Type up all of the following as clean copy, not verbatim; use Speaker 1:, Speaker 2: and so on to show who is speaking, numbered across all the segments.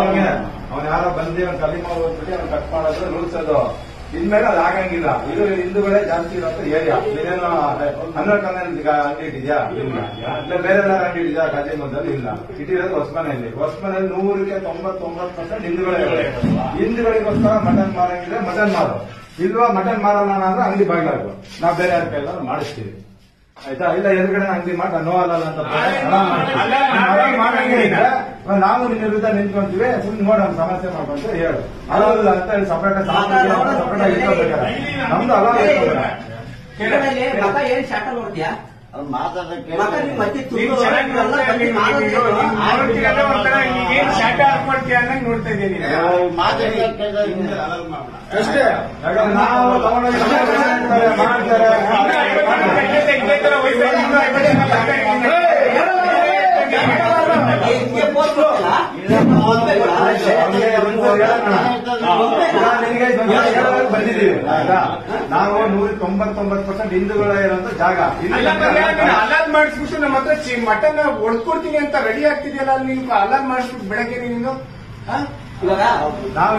Speaker 1: ಹಂಗೆ ಅವ್ನು ಯಾರೋ ಬಂದು ಅವ್ನು ಕಲಿಮಾ ಹೋಗ್ಬಿಟ್ಟು ಅವ್ನು ಕಟ್ ಮಾಡೋದು ರೂಲ್ಸ್ ಅದು. ಇನ್ಮೇಲೆ ಅದು ಆಗಂಗಿಲ್ಲ. ಇದು ಹಿಂದೂಗಳೇ ಜಾಸ್ತಿ ಇರೋಂತ ಏರಿಯಾ. ಇದೇನು 12 ಅಂಗಡಿ ಇದೆಯಾ? ಇಲ್ಲ. ಇಲ್ಲ ಬೇರೆ ಎಲ್ಲ ಅಂಗಡಿ ಇದೆಯಾ ಕಾಜಿಮದಲ್ಲಿ? ಇಲ್ಲ. ಇಟ್ಟಿರೋದು ಹೊಸಮನೆಯಲ್ಲಿ. ಹೊಸಮನೆಯಲ್ಲಿ 100ಕ್ಕೆ 99% ಹಿಂದೂಗಳೇ. ಹಿಂದೂಗಳಿಗೋಸ್ಕರ ಮಟನ್ ಮಾರಂಗಿದ್ರೆ ಮಟನ್ ಮಾರೋ, ಇಲ್ವಾ ಮಟನ್ ಮಾರಲ್ಲ ಅಂದ್ರೆ ಅಂಗಡಿ ಬಾಗ್ಲಾಗು. ನಾವು ಬೇರೆ ಯಾರ ಕೈಲ್ಲ ಮಾಡಿಸ್ತೀವಿ, ಆಯ್ತಾ? ಇಲ್ಲ ಎದುರುಗಡೆ ಅಂಗಡಿ ಮಾಡಿ ನೋ ಅಲ್ಲ ಅಂತ ಮಾಡಂಗಿದ್ರೆ ನಾವು ನಿನ್ನ ವಿರುದ್ಧ ನಿಂತ್ಕೊಂತೀವಿ. ಸುಮ್ಮನೆ ನೋಡೋಣ ಸಮಸ್ಯೆ ಮಾಡ್ಕೊಂತ ಹೇಳು. ಅಲ್ಲ ಅಂತ ಹೇಳಿ ಸಪರೇಟ್ ಸಪರೇಟ್ ಇಟ್ಕೋಬೇಕಾರೆ ನಮ್ದು ಅಲ್ಲ
Speaker 2: ಏನ್ ಶಾಟ ನೋಡ್ತೀಯಾ?
Speaker 3: ನೋಡ್ತಾ ಇದ್ದೀನಿ
Speaker 1: ಅಷ್ಟೇ. ನಾವು ಬಂದಿದ್ದೀವಿ ಆಯ್ತಾ? ನಾವು 199% ಹಿಂದೂಗಳೇ ಇರೋಂತ ಜಾಗ.
Speaker 3: ಅಲಾದ್ ಮಾಡಿಸ್ಬಿಟ್ಟು ನಮ್ಮ ಹತ್ರ ಮಟನ್ ಹೊಡ್ಕೊಡ್ತೀನಿ ಅಂತ ರೆಡಿ ಆಗ್ತಿದೆಯಲ್ಲ, ನೀವು ಅಲಾದ್ ಮಾಡಿಸ್ಬಿಟ್ಟು ಬೆಳಗ್ಗೆ ನೀನು
Speaker 1: ನಾವು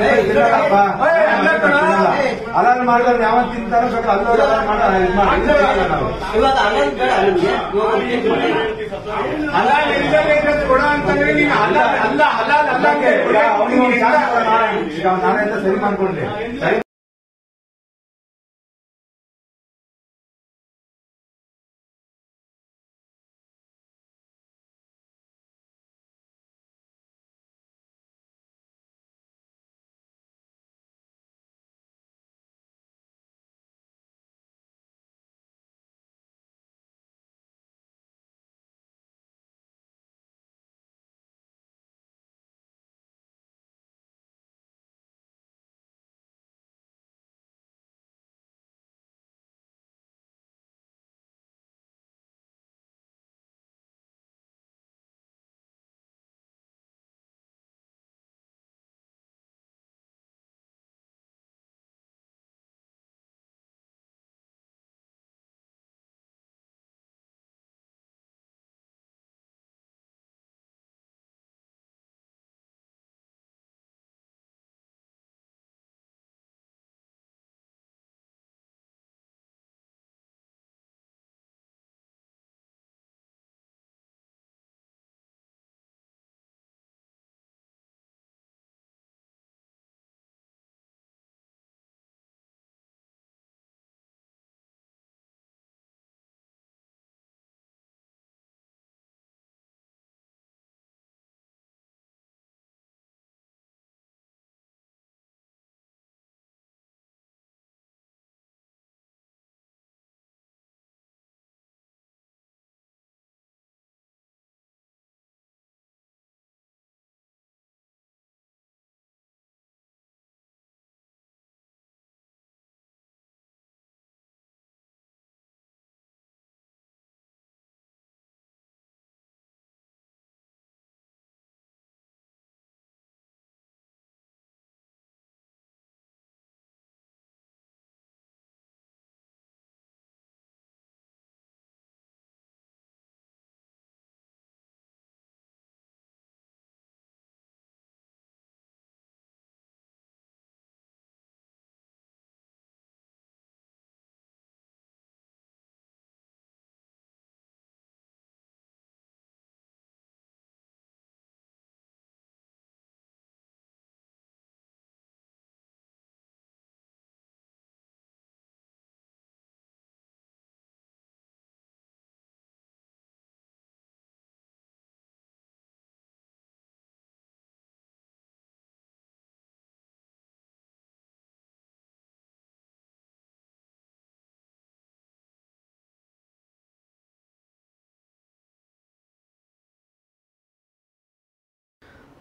Speaker 1: ಅಲಾನ್ ಮಾಡಿದ್ರೆ ಯಾವ ತಿಂತಾರೋ ಬೇಕಾದ್ರೆ ಅಲ್ಲೋರ
Speaker 3: ಕೊಡ ಅಂತಂದ್ರೆ ನೀನು
Speaker 1: ನಾನೆಲ್ಲ ಸರಿ ಮಾಡ್ಕೊಂಡೆ.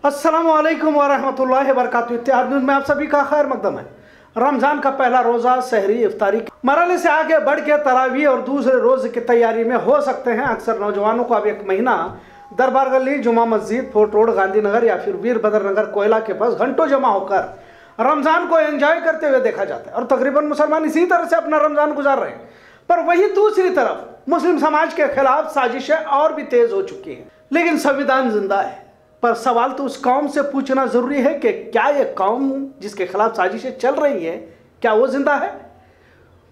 Speaker 4: अस्सलामुअलैकुम वरहमतुल्लाहि वबरकातुहू। इत्तेहाद न्यूज़ में आप सभी का खैर मकदम है। रमज़ान का पहला रोज़ा सहरी इफ्तारी मरहले से आगे बढ़ के तरावी और दूसरे रोज़ की तैयारी में हो सकते हैं। अक्सर नौजवानों को अब एक महीना दरबार गली, जुमा मस्जिद, फोर्ट रोड, गांधीनगर या फिर वीरभद्र नगर, कोयला के पास घंटों जमा होकर रमज़ान को एंजॉय करते हुए देखा जाता है और तकरीबन मुसलमान इसी तरह से अपना रमज़ान गुजार रहे हैं। पर वही दूसरी तरफ मुस्लिम समाज के खिलाफ साजिशें और भी तेज हो चुकी हैं। लेकिन संविधान जिंदा है, पर सवाल तो उस कौम से पूछना जरूरी है कि क्या ये कौम जिसके खिलाफ साजिशें चल रही है क्या वो जिंदा है?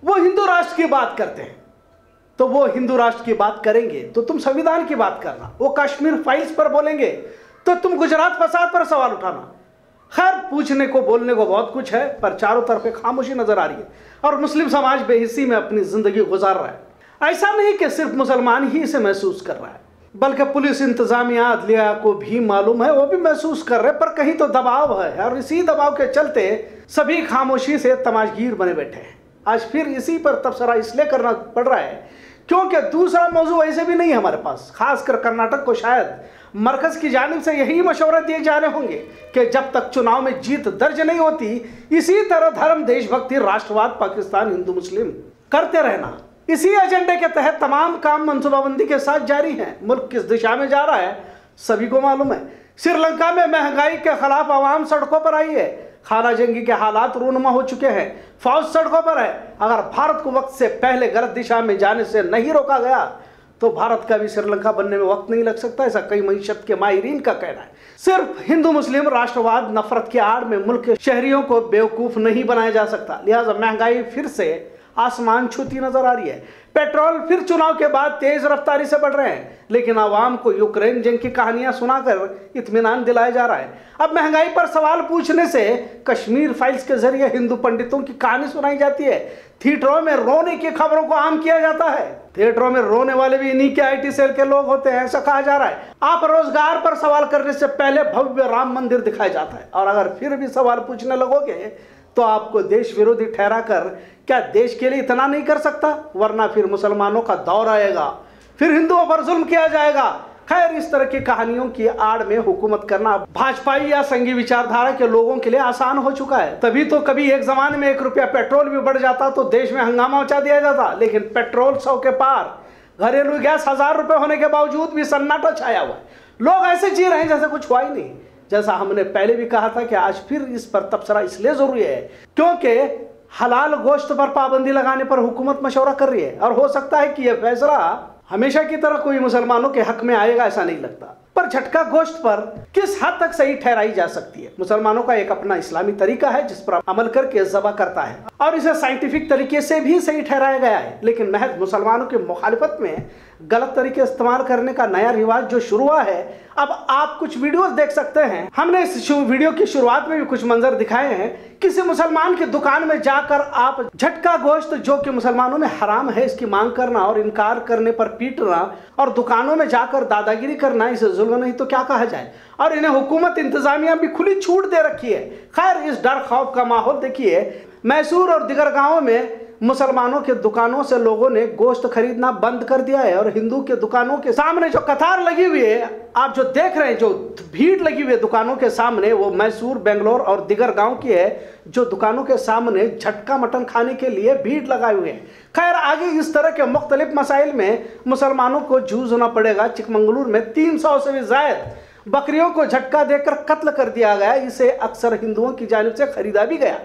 Speaker 4: वो हिंदू राष्ट्र की बात करते हैं तो वो हिंदू राष्ट्र की बात करेंगे तो तुम संविधान की बात करना, वो कश्मीर फाइल्स पर बोलेंगे तो तुम गुजरात फसाद पर सवाल उठाना। खैर, पूछने को बोलने को बहुत कुछ है, पर चारों तरफ खामोशी नजर आ रही है और मुस्लिम समाज बेहिस्सी में अपनी जिंदगी गुजार रहा है। ऐसा नहीं कि सिर्फ मुसलमान ही इसे महसूस कर रहा है, बल्कि पुलिस, इंतजामिया, अदलिया को भी मालूम है, वो भी महसूस कर रहे हैं, पर कहीं तो दबाव है और इसी दबाव के चलते सभी खामोशी से तमाशगीर बने बैठे हैं। आज फिर इसी पर तबसरा इसलिए करना पड़ रहा है क्योंकि दूसरा मौजू ऐसे भी नहीं है हमारे पास। खासकर कर्नाटक को शायद मरकज की जानिब से यही मशवरे दिए जा रहे होंगे कि जब तक चुनाव में जीत दर्ज नहीं होती, इसी तरह धर्म, देशभक्ति, राष्ट्रवाद, पाकिस्तान, हिंदू मुस्लिम करते रहना। इसी एजेंडे के तहत तमाम काम मनसूबाबंदी के साथ जारी है। मुल्क किस दिशा में जा रहा है सभी को मालूम है। श्रीलंका में महंगाई के खिलाफ आवाम सड़कों पर आई है, खाना जंगी के हालात रूनुमा हो चुके हैं, फौज सड़कों पर है। अगर भारत को वक्त से पहले गलत दिशा में जाने से नहीं रोका गया तो भारत का भी श्रीलंका बनने में वक्त नहीं लग सकता, ऐसा कई मईशत के माहिरीन का कहना है। सिर्फ हिंदू मुस्लिम राष्ट्रवाद नफरत की आड़ में मुल्क के शहरियों को बेवकूफ नहीं बनाया जा सकता। लिहाजा महंगाई फिर से आसमान छूती नजर आ रही है। पेट्रोल फिर चुनाव के बाद तेज रफ्तारी से बढ़ रहे हैं, लेकिन आवाम को यूक्रेन जंग की कहानियां सुनाकर इत्मीनान दिलाया जा रहा है। अब महंगाई पर सवाल पूछने से कश्मीर फाइल्स के जरिए हिंदू पंडितों की कहानी सुनाई जाती है। थिएटरों में रोने की खबरों को आम किया जाता है। थिएटरों में रोने वाले भी इन्हीं के IT सेल के लोग होते हैं, ऐसा कहा जा रहा है। आप रोजगार पर सवाल करने से पहले भव्य राम मंदिर दिखाया जाता है, और अगर फिर भी सवाल पूछने लगोगे तो आपको देश विरोधी ठहरा कर क्या देश के लिए इतना नहीं कर सकता, वरना फिर मुसलमानों का दौर आएगा, फिर हिंदुओं पर जुल्म किया जाएगा। खैर, इस तरह की कहानियों की आड़ में हुकूमत करना भाजपाई या संघी विचारधारा के लोगों के लिए आसान हो चुका है। तभी तो कभी एक जमाने में 1 रुपया पेट्रोल भी बढ़ जाता तो देश में हंगामा मचा दिया जाता, लेकिन पेट्रोल 100 के पार, घरेलू गैस 1000 रुपए होने के बावजूद भी सन्नाटा छाया हुआ है। लोग ऐसे जी रहे हैं जैसे कुछ हुआ ही नहीं। जैसा हमने पहले भी कहा था कि आज फिर इस पर तबसरा इसलिए जरूरी है क्योंकि हलाल गोश्त पर पाबंदी लगाने पर हुकूमत मशवरा कर रही है, और हो सकता है कि यह फैसला हमेशा की तरह कोई मुसलमानों के हक में आएगा, ऐसा नहीं लगता। पर झटका गोश्त पर किस हद तक सही ठहराई जा सकती है? मुसलमानों का एक अपना इस्लामी तरीका है जिस पर अमल करके ज़बह करता है, और इसे साइंटिफिक तरीके से भी सही ठहराया गया है। लेकिन महज मुसलमानों की मुखालिफत में गलत तरीके इस्तेमाल करने का नया रिवाज जो शुरू हुआ है, अब आप कुछ वीडियोस देख सकते हैं। हमने इस वीडियो की शुरुआत में भी कुछ मंजर दिखाए हैं। किसी मुसलमान की दुकान में जाकर आप झटका गोश्त, जो कि मुसलमानों में हराम है, इसकी मांग करना और इनकार करने पर पीटना, और दुकानों में जाकर दादागिरी करना, इसे जुल्म नहीं तो क्या कहा जाए। और इन्हें हुकूमत इंतजामिया भी खुली छूट दे रखी है। खैर, इस डर खौफ का माहौल देखिए, मैसूर और दिगर गांवों में मुसलमानों के दुकानों से लोगों ने गोश्त खरीदना बंद कर दिया है, और हिंदू के दुकानों के सामने जो कतार लगी हुई है, आप जो देख रहे हैं, जो भीड़ लगी हुई है दुकानों के सामने, वो मैसूर, बेंगलोर और दिगर गांव की है, जो दुकानों के सामने झटका मटन खाने के लिए भीड़ लगाए हुए हैं। खैर, आगे इस तरह के मुख्तलिफ मसाइल में मुसलमानों को जूझना पड़ेगा। चिकमंगलुरु में 300 से भी ज्यादा बकरियों को झटका देकर कत्ल कर दिया गया। इसे अक्सर हिंदुओं की जानिब से खरीदा भी गया।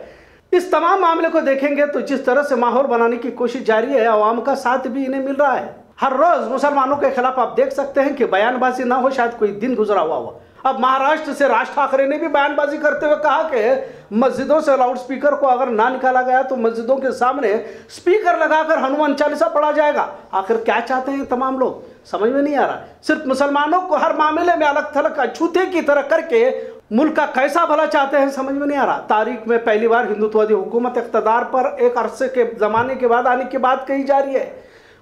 Speaker 4: इस तमाम मामले को देखेंगे तो जिस तरह से माहौल बनाने की कोशिश जारी है, अवाम का साथ भी इन्हें मिल रहा है। हर रोज मुसलमानों के खिलाफ आप देख सकते हैं कि बयानबाजी ना हो, शायद कोई दिन गुजरा हुआ। अब महाराष्ट्र से राज ठाकरे ने भी बयानबाजी करते हुए कहा कि मस्जिदों से लाउड स्पीकर को अगर ना निकाला गया तो मस्जिदों के सामने स्पीकर लगाकर हनुमान चालीसा पढ़ा जाएगा। आखिर क्या चाहते हैं तमाम लोग, समझ में नहीं आ रहा। सिर्फ मुसलमानों को हर मामले में अलग थलग अछूते की तरह करके मुल्क का कैसा भला चाहते हैं, समझ में नहीं आ रहा। तारीख में पहली बार हिंदुत्ववादी हुकूमत इख्तदार पर एक अरसे के जमाने के बाद आने की बात कही जा रही है।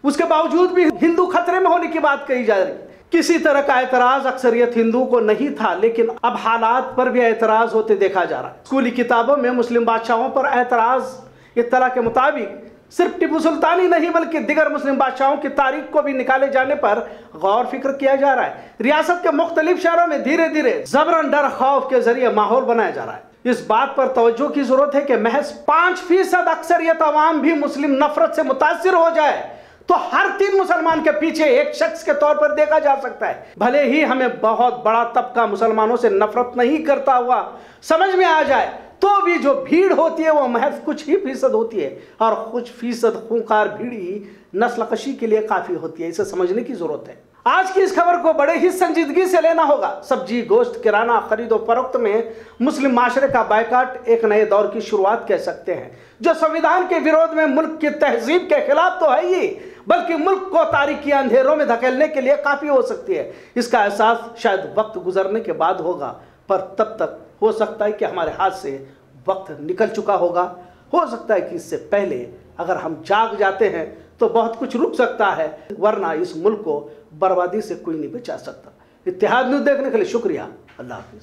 Speaker 4: उसके बावजूद भी हिंदू खतरे में होने की बात कही जा रही है। किसी तरह का एतराज अक्सरियत हिंदू को नहीं था, लेकिन अब हालात पर भी एतराज होते देखा जा रहा है। स्कूली किताबों में मुस्लिम बादशाहों पर एतराज इत्तला के मुताबिक सिर्फ टिपू सुल्तान ही नहीं बल्कि दिगर मुस्लिम बादशाहों की तारीख को भी निकाले जाने पर गौर फिक्र किया जा रहा है। रियासत के मुख्तलिफ शहरों में धीरे धीरे जबरन डर खौफ के जरिए माहौल बनाया जा रहा है। इस बात पर तवज्जो की जरूरत है कि महज 5% अक्सरियत अवाम भी मुस्लिम नफरत से मुतासिर हो जाए तो हर 3 मुसलमान के पीछे एक शख्स के तौर पर देखा जा सकता है। भले ही हमें बहुत बड़ा तबका मुसलमानों से नफरत नहीं करता हुआ समझ में आ जाए, तो भी जो भीड़ होती है वो महज कुछ ही फीसद होती है, और कुछ फीसद खूंखार भीड़ ही नस्ल कशी के लिए काफी होती है। इसे समझने की जरूरत है। आज की इस खबर को बड़े ही संजीदगी से लेना होगा। सब्जी, गोश्त, किराना खरीदो फरोख्त में मुस्लिम माशरे का बायकाट एक नए दौर की शुरुआत कह सकते हैं, जो संविधान के विरोध में मुल्क की तहजीब के खिलाफ तो है ही, बल्कि मुल्क को तारीकी अंधेरों में धकेलने के लिए काफी हो सकती है। इसका एहसास शायद वक्त गुजरने के बाद होगा, पर तब तक हो सकता है कि हमारे हाथ से वक्त निकल चुका होगा। हो सकता है कि इससे पहले अगर हम जाग जाते हैं तो बहुत कुछ रुक सकता है, वरना इस मुल्क को बर्बादी से कोई नहीं बचा सकता। इत्तेहाद न्यूज़ देखने के लिए शुक्रिया। अल्लाह हाफिज।